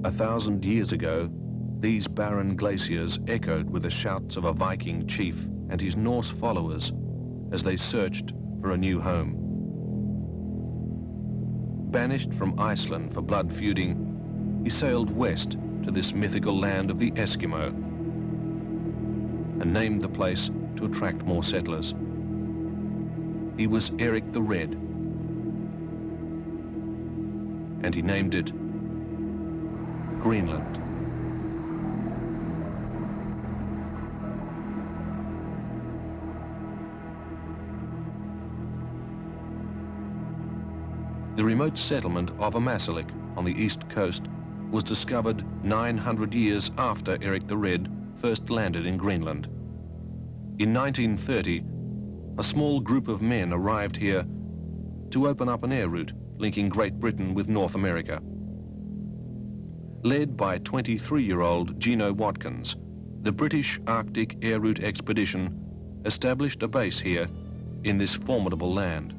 1,000 years ago, these barren glaciers echoed with the shouts of a Viking chief and his Norse followers as they searched for a new home. Banished from Iceland for blood feuding, he sailed west to this mythical land of the Eskimo and named the place to attract more settlers. He was Eric the Red, and he named it Greenland. The remote settlement of Ammassalik on the east coast was discovered 900 years after Eric the Red first landed in Greenland. In 1930, a small group of men arrived here to open up an air route linking Great Britain with North America. Led by 23-year-old Gino Watkins, the British Arctic Air Route Expedition established a base here in this formidable land.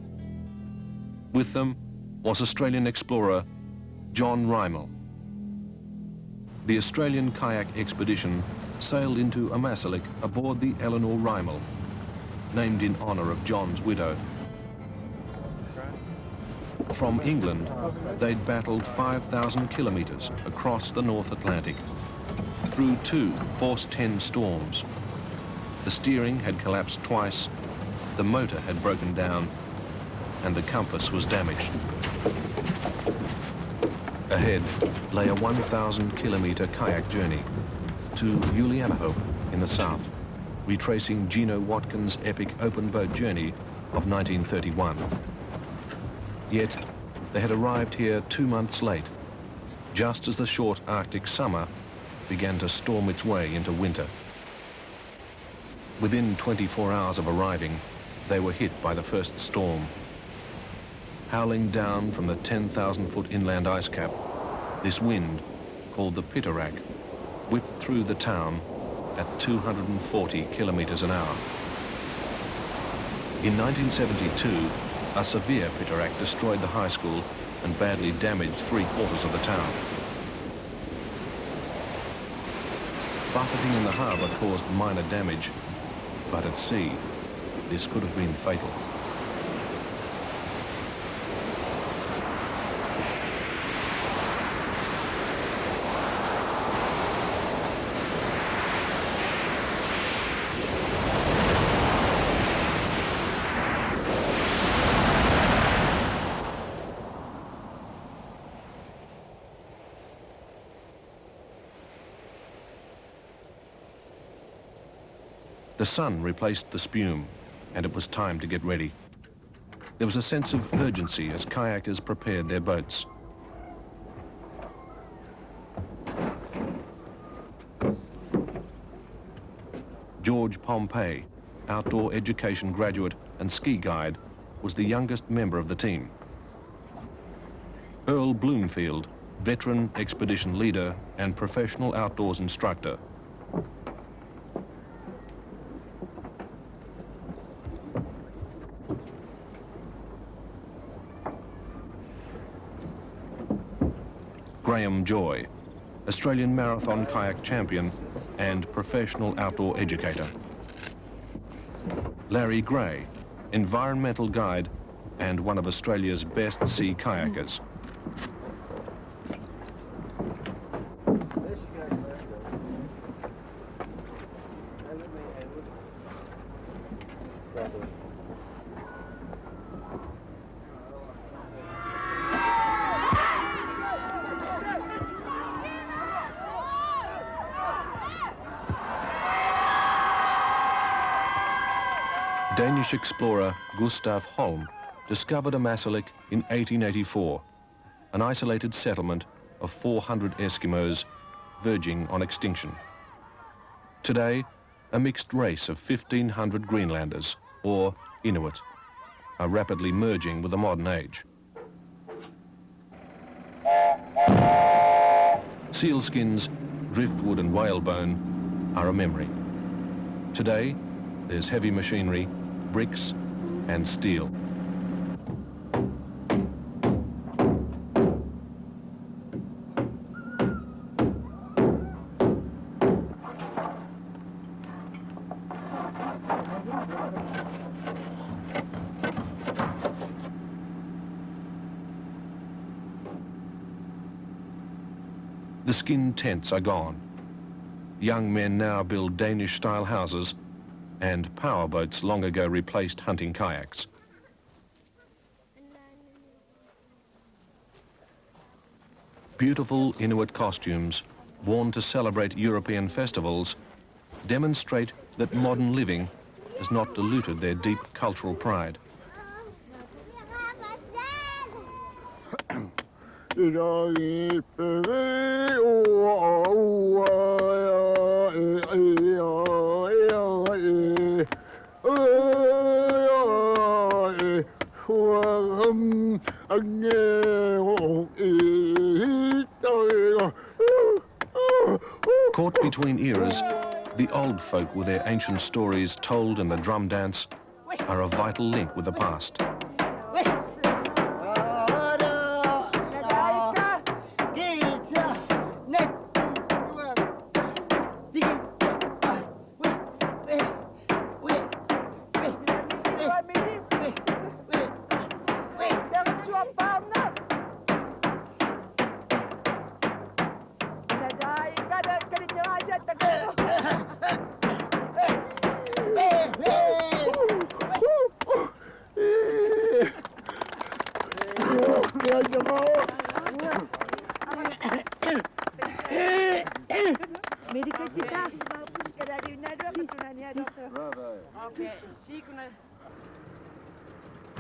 With them was Australian explorer John Riemel. The Australian kayak expedition sailed into Ammassalik aboard the Eleanor Riemel, named in honour of John's widow. From England, they'd battled 5,000 kilometres across the North Atlantic, through 2 force 10 storms. The steering had collapsed twice, the motor had broken down, and the compass was damaged. Ahead lay a 1,000-kilometre kayak journey to Julianahope in the south, retracing Gino Watkins' epic open boat journey of 1931. Yet, they had arrived here 2 months late, just as the short Arctic summer began to storm its way into winter. Within 24 hours of arriving, they were hit by the first storm. Howling down from the 10,000-foot inland ice cap, this wind, called the Pittorak, whipped through the town at 240 kilometres an hour. In 1972, a severe Pittorak destroyed the high school and badly damaged 3/4 of the town. Buffeting in the harbour caused minor damage, but at sea, this could have been fatal. The sun replaced the spume, and it was time to get ready. There was a sense of urgency as kayakers prepared their boats. George Pompey, outdoor education graduate and ski guide, was the youngest member of the team. Earl Bloomfield, veteran expedition leader and professional outdoors instructor. Graham Joy, Australian marathon kayak champion and professional outdoor educator. Larry Gray, environmental guide and one of Australia's best sea kayakers. Danish explorer Gustav Holm discovered Ammassalik in 1884, an isolated settlement of 400 Eskimos verging on extinction. Today, a mixed race of 1,500 Greenlanders, or Inuit, are rapidly merging with the modern age. Sealskins, driftwood and whalebone are a memory. Today, there's heavy machinery, bricks and steel. The skin tents are gone. Young men now build Danish-style houses, and powerboats long ago replaced hunting kayaks. Beautiful Inuit costumes, worn to celebrate European festivals, demonstrate that modern living has not diluted their deep cultural pride. Caught between eras, the old folk with their ancient stories told in the drum dance are a vital link with the past.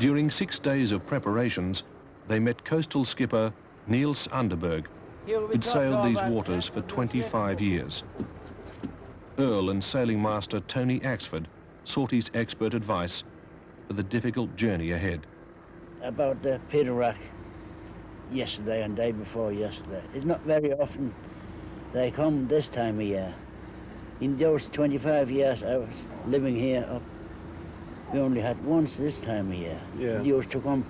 During 6 days of preparations, they met coastal skipper Niels Underberg, who'd sailed these waters for 25 years. Earl and sailing master Tony Axford sought his expert advice for the difficult journey ahead. About the Peter Rock yesterday and day before yesterday. It's not very often they come this time of year. In those 25 years I was living here up, we only had once this time of year. Yeah. They used to come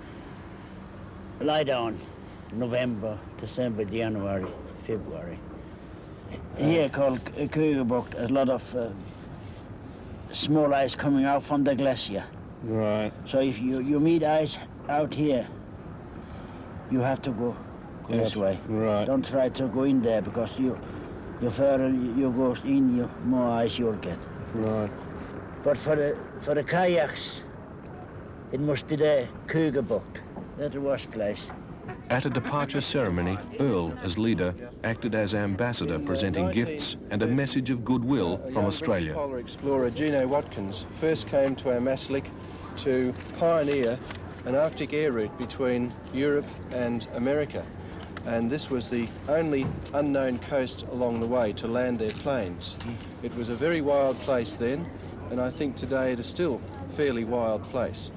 lie down November, December, January, February. Here called Kugelbucht, a lot of small ice coming out from the glacier. Right. So if you meet ice out here, you have to go this way. Right. Don't try to go in there, because you further you go in, you more ice you'll get. Right. But for the kayaks, it must be the Kugelbucht. That's the worst place. At a departure ceremony, Earl, as leader, acted as ambassador, presenting gifts and a message of goodwill from Australia. British polar explorer Gino Watkins first came to Amasilik to pioneer an Arctic air route between Europe and America. And this was the only unknown coast along the way to land their planes. It was a very wild place then, and I think today it is still a fairly wild place.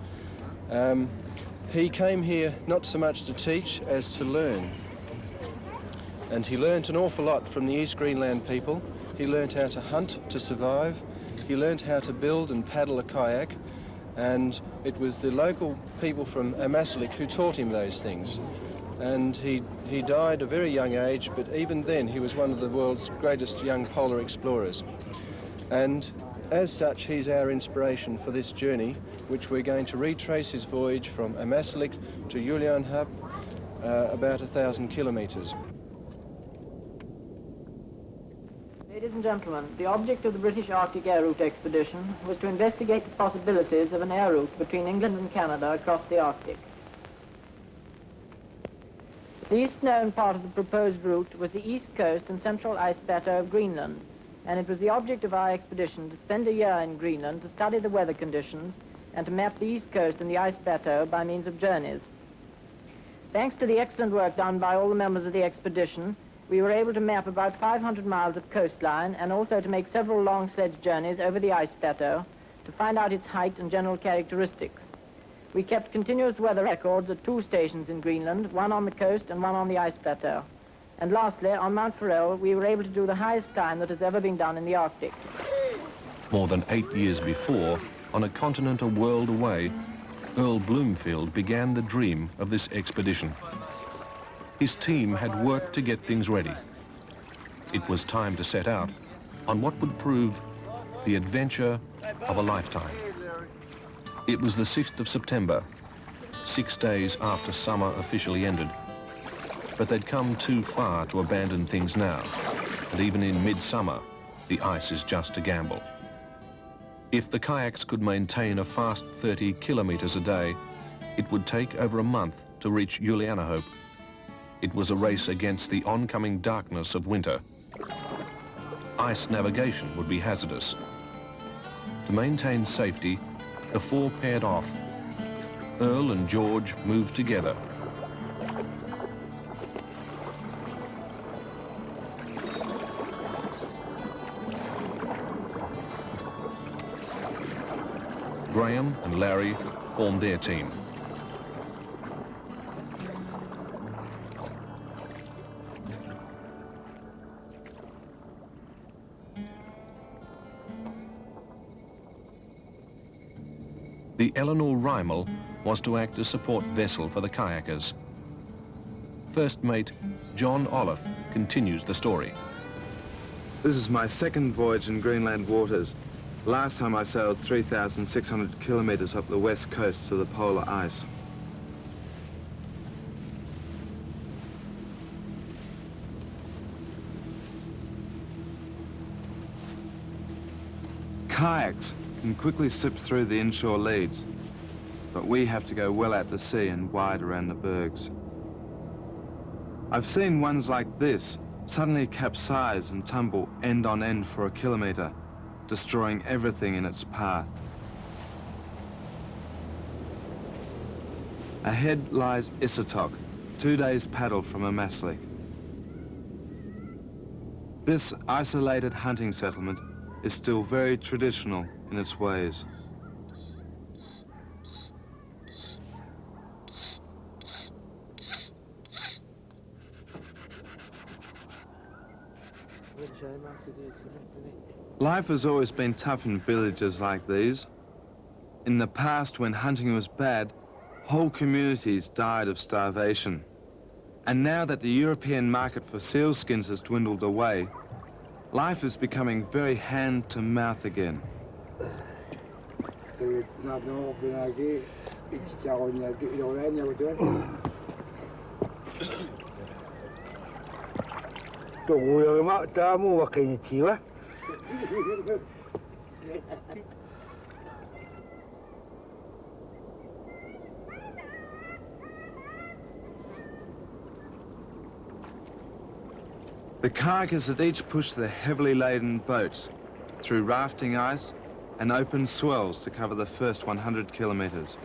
He came here not so much to teach as to learn. And he learnt an awful lot from the East Greenland people. He learnt how to hunt to survive. He learnt how to build and paddle a kayak. And it was the local people from Amasilik who taught him those things. And he died at a very young age, but even then he was one of the world's greatest young polar explorers. And as such, he's our inspiration for this journey, which we're going to retrace his voyage from Amasilik to Julianhab, about 1,000 kilometres. Ladies and gentlemen, the object of the British Arctic Air Route expedition was to investigate the possibilities of an air route between England and Canada across the Arctic. The least known part of the proposed route was the east coast and central ice plateau of Greenland, and it was the object of our expedition to spend a year in Greenland to study the weather conditions and to map the east coast and the ice plateau by means of journeys. Thanks to the excellent work done by all the members of the expedition, we were able to map about 500 miles of coastline and also to make several long sledge journeys over the ice plateau to find out its height and general characteristics. We kept continuous weather records at 2 stations in Greenland, one on the coast and one on the ice plateau. And lastly, on Mount Farrell, we were able to do the highest climb that has ever been done in the Arctic. More than 8 years before, on a continent a world away, Earl Bloomfield began the dream of this expedition. His team had worked to get things ready. It was time to set out on what would prove the adventure of a lifetime. It was the 6th of September, 6 days after summer officially ended. But they'd come too far to abandon things now, and even in midsummer, the ice is just a gamble. If the kayaks could maintain a fast 30 kilometers a day, it would take over a month to reach Julianahope. It was a race against the oncoming darkness of winter. Ice navigation would be hazardous. To maintain safety, the four paired off. Earl and George moved together. Graham and Larry formed their team. The Eleanor Rymel was to act as support vessel for the kayakers. First mate John Olive continues the story. This is my second voyage in Greenland waters. Last time I sailed 3,600 kilometers up the west coast to the polar ice. Kayaks can quickly slip through the inshore leads, but we have to go well out to sea and wide around the bergs. I've seen ones like this suddenly capsize and tumble end on end for a kilometer, destroying everything in its path. Ahead lies Isatok, 2 days paddle from Amaslik. This isolated hunting settlement is still very traditional in its ways. Life has always been tough in villages like these. In the past, when hunting was bad, whole communities died of starvation. And now that the European market for sealskins has dwindled away, life is becoming very hand-to-mouth again. The kayakers had each pushed their heavily laden boats through rafting ice and open swells to cover the first 100 kilometers.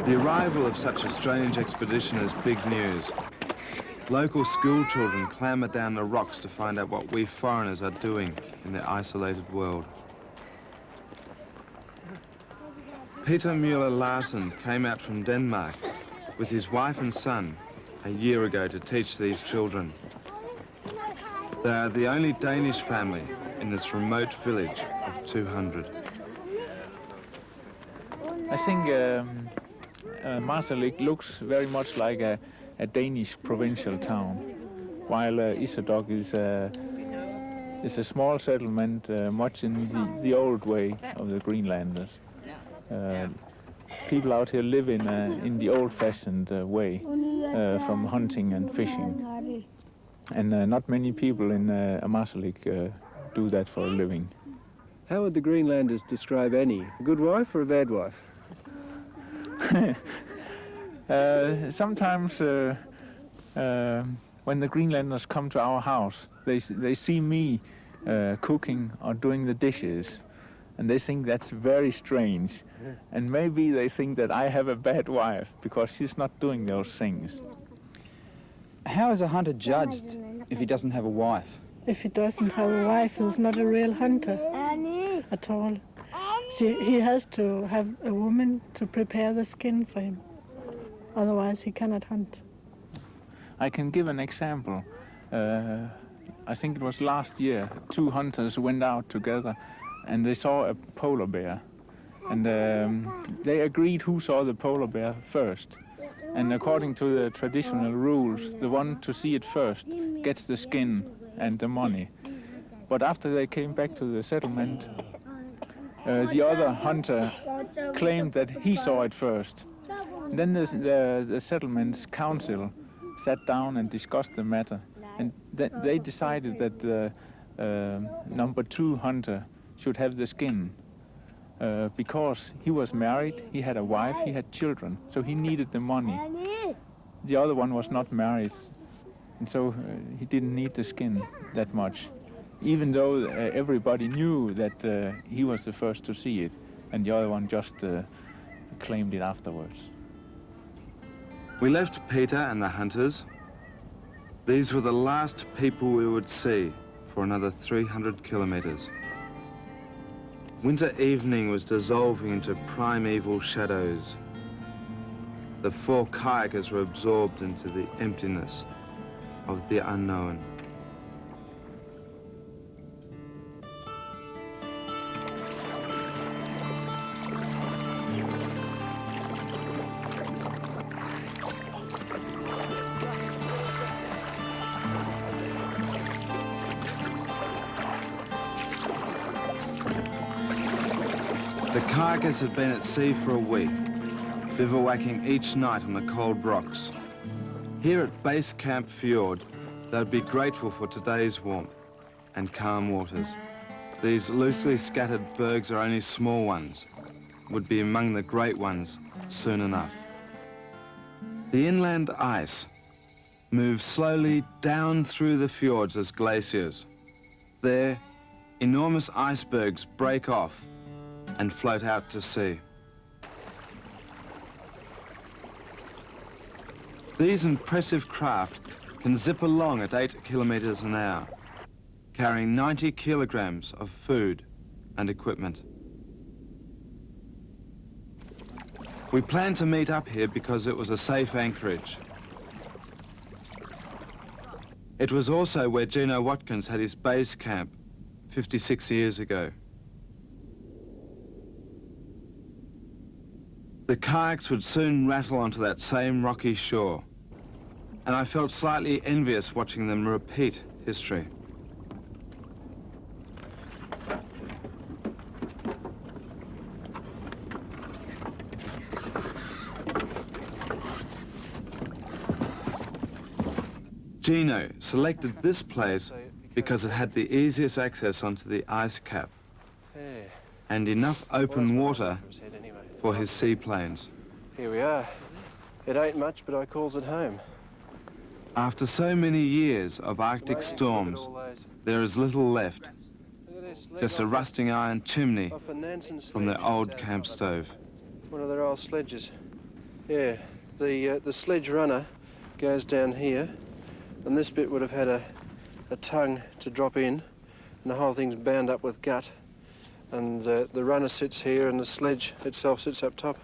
The arrival of such a strange expedition is big news. Local school children clamber down the rocks to find out what we foreigners are doing in their isolated world. Peter Mueller Larsen came out from Denmark with his wife and son a year ago to teach these children. They are the only Danish family in this remote village of 200. I think Marsalik looks very much like a Danish provincial town, while Isatok is a small settlement, much in the old way of the Greenlanders. People out here live in the old-fashioned way, from hunting and fishing. And not many people in Marsalik do that for a living. How would the Greenlanders describe Annie? A good wife or a bad wife? Sometimes when the Greenlanders come to our house, they see me cooking or doing the dishes, and they think that's very strange. And maybe they think that I have a bad wife because she's not doing those things. How is a hunter judged if he doesn't have a wife? If he doesn't have a wife, he's not a real hunter at all. He has to have a woman to prepare the skin for him. Otherwise, he cannot hunt. I can give an example. I think it was last year, 2 hunters went out together and they saw a polar bear. And they agreed who saw the polar bear first. And according to the traditional rules, the one to see it first gets the skin and the money. But after they came back to the settlement, The other hunter claimed that he saw it first. Then the settlement's council sat down and discussed the matter, and they decided that the number 2 hunter should have the skin because he was married, he had a wife, he had children, so he needed the money. The other one was not married, and so he didn't need the skin that much, even though everybody knew that he was the first to see it, and the other one just claimed it afterwards. We left Peter and the hunters. These were the last people we would see for another 300 kilometers. Winter evening was dissolving into primeval shadows. The 4 kayakers were absorbed into the emptiness of the unknown. The kayakers had been at sea for a week, bivouacking each night on the cold rocks. Here at Base Camp Fjord, they would be grateful for today's warmth and calm waters. These loosely scattered bergs are only small ones, would be among the great ones soon enough. The inland ice moves slowly down through the fjords as glaciers. There, enormous icebergs break off and float out to sea. These impressive craft can zip along at 8 kilometers an hour, carrying 90 kilograms of food and equipment. We planned to meet up here because it was a safe anchorage. It was also where Gino Watkins had his base camp 56 years ago. The kayaks would soon rattle onto that same rocky shore, and I felt slightly envious watching them repeat history. Gino selected this place because it had the easiest access onto the ice cap and enough open water for his seaplanes. Here we are. It ain't much, but I calls it home. After so many years of Arctic storms, there is little left, just a rusting iron chimney from their old camp stove. One of their old sledges. Yeah, the sledge runner goes down here, and this bit would have had a tongue to drop in, and the whole thing's bound up with gut. And the runner sits here, and the sledge itself sits up top.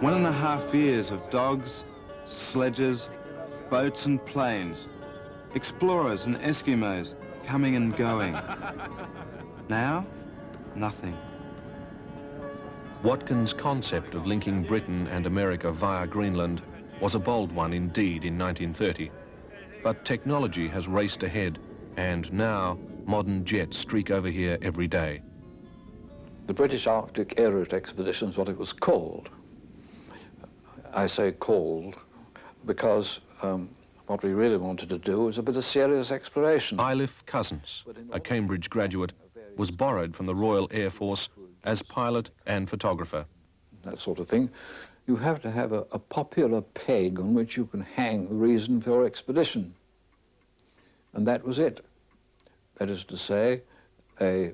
One and a half years of dogs, sledges, boats and planes, explorers and Eskimos coming and going. Now, nothing. Watkins' concept of linking Britain and America via Greenland was a bold one indeed in 1930. But technology has raced ahead, and now modern jets streak over here every day. The British Arctic Air Route Expedition is what it was called. I say called because what we really wanted to do was a bit of serious exploration. Eilif Cousins, a Cambridge graduate, was borrowed from the Royal Air Force as pilot and photographer. That sort of thing. You have to have a popular peg on which you can hang the reason for your expedition. And that was it. That is to say, a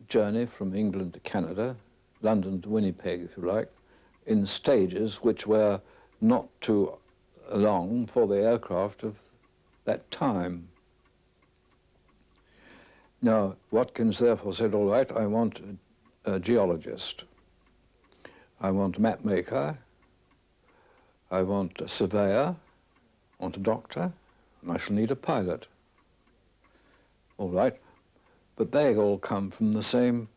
journey from England to Canada London to Winnipeg, if you like, in stages which were not too long for the aircraft of that time. Now, Watkins therefore said, all right, I want a geologist, I want a map maker, I want a surveyor, I want a doctor, and I shall need a pilot. All right, but they all come from the same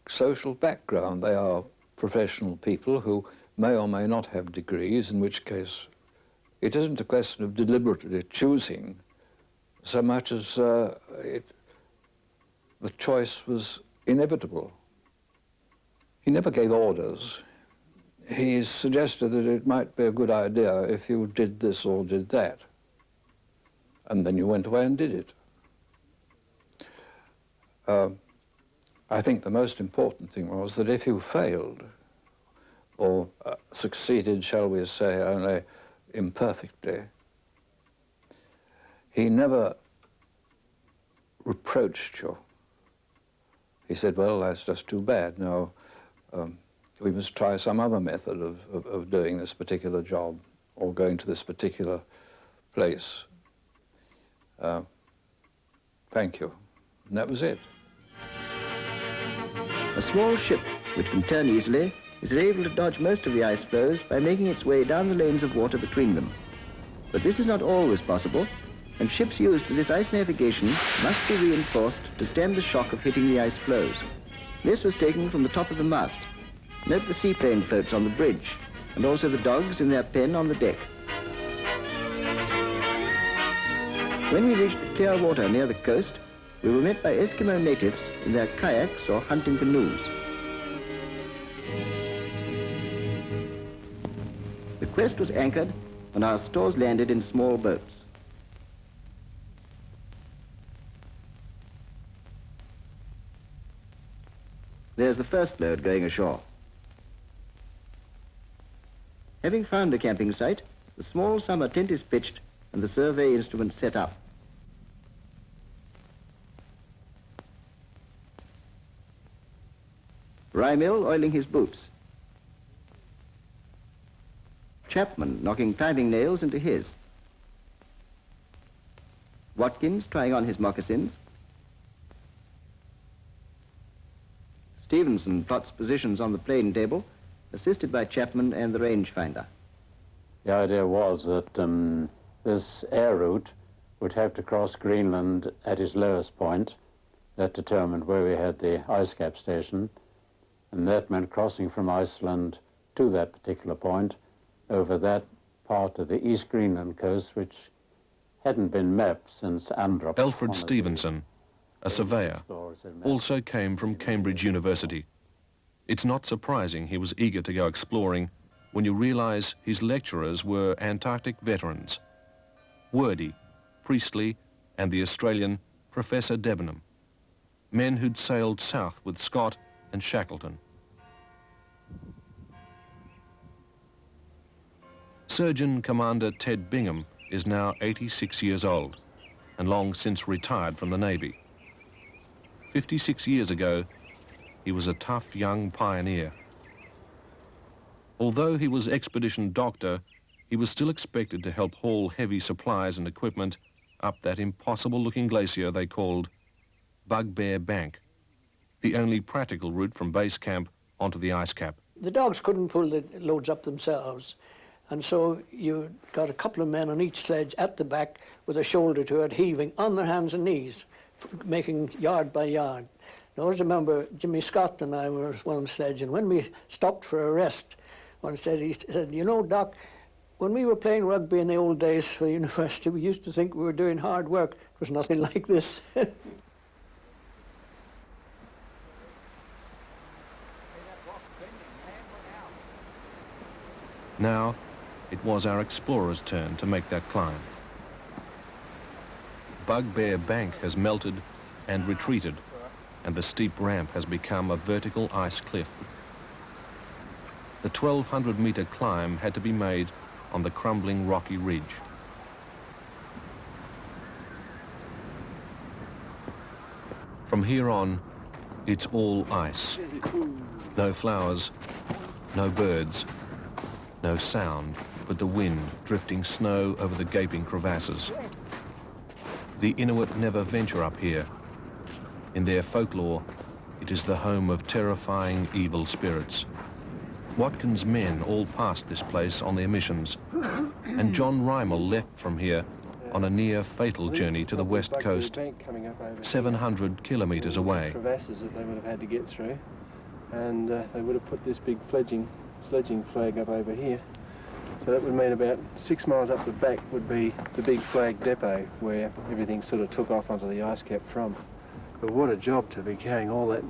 social background. They are professional people who may or may not have degrees, in which case it isn't a question of deliberately choosing so much as the choice was inevitable. He never gave orders. He suggested that it might be a good idea if you did this or did that. And then you went away and did it. I think the most important thing was that if you failed, or succeeded, shall we say, only imperfectly, he never reproached you. He said, well, that's just too bad. Now, we must try some other method of doing this particular job or going to this particular place. Thank you. And that was it. A small ship, which can turn easily, is able to dodge most of the ice flows by making its way down the lanes of water between them. But this is not always possible, and ships used for this ice navigation must be reinforced to stem the shock of hitting the ice flows. This was taken from the top of the mast. Note the seaplane floats on the bridge, and also the dogs in their pen on the deck. When we reached the clear water near the coast, we were met by Eskimo natives in their kayaks or hunting canoes. The Quest was anchored, and our stores landed in small boats. There's the first load going ashore. Having found a camping site, the small summer tent is pitched and the survey instrument set up. Rymill oiling his boots. Chapman knocking timing nails into his. Watkins trying on his moccasins. Stevenson plots positions on the plane table, assisted by Chapman and the rangefinder. The idea was that this air route would have to cross Greenland at its lowest point. That determined where we had the ice cap station, and that meant crossing from Iceland to that particular point over that part of the East Greenland coast, which hadn't been mapped since Andrup. Alfred Stevenson, a surveyor, also came from Cambridge University. It's not surprising he was eager to go exploring when you realize his lecturers were Antarctic veterans, Wordie, Priestley, and the Australian Professor Debenham, men who'd sailed south with Scott and Shackleton. Surgeon Commander Ted Bingham is now 86 years old and long since retired from the Navy. 56 years ago, he was a tough young pioneer. Although he was expedition doctor, he was still expected to help haul heavy supplies and equipment up that impossible-looking glacier they called Bugbear Bank, the only practical route from base camp onto the ice cap. The dogs couldn't pull the loads up themselves, and so you got a couple of men on each sledge at the back with a shoulder to it, heaving on their hands and knees, making yard by yard. I always remember Jimmy Scott and I were one sledge, and when we stopped for a rest, one sledge, he said, you know, Doc, when we were playing rugby in the old days for university, we used to think we were doing hard work. It was nothing like this. Now, it was our explorers' turn to make that climb. Bugbear Bank has melted and retreated, and the steep ramp has become a vertical ice cliff. The 1,200-meter climb had to be made on the crumbling rocky ridge. From here on, It's all ice. No flowers, no birds, no sound but the wind drifting snow over the gaping crevasses. The Inuit never venture up here. In their folklore, it is the home of terrifying evil spirits. Watkins' men all passed this place on their missions, and John Rymel left from here on a near-fatal journey to the west coast, 700 kilometres away. Crevasses that they would have had to get through, and they would have put this big sledging flag up over here. So that would mean about 6 miles up the back would be the big flag depot where everything sort of took off onto the ice cap from. But what a job to be carrying all that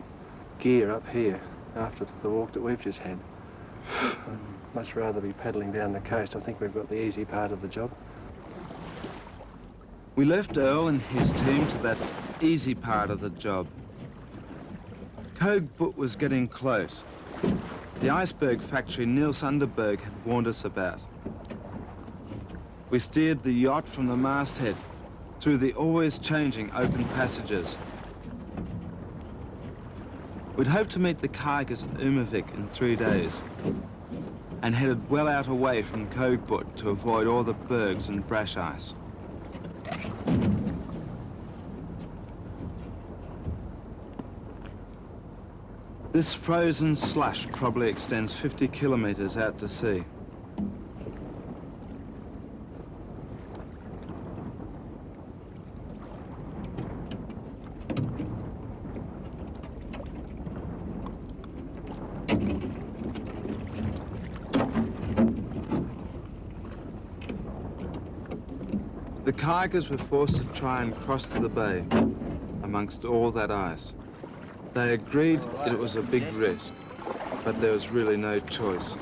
gear up here after the walk that we've just had. I'd much rather be paddling down the coast. I think we've got the easy part of the job. We left Earl and his team to that easy part of the job. Kogbut was getting close. The iceberg factory Niels Underberg had warned us about. We steered the yacht from the masthead through the always changing open passages. We'd hoped to meet the Kaigers at Umavik in 3 days and headed well out away from Kogbut to avoid all the bergs and brash ice. This frozen slush probably extends 50 kilometres out to sea. The Kaigers were forced to try and cross the bay amongst all that ice. They agreed it was a big risk, but there was really no choice.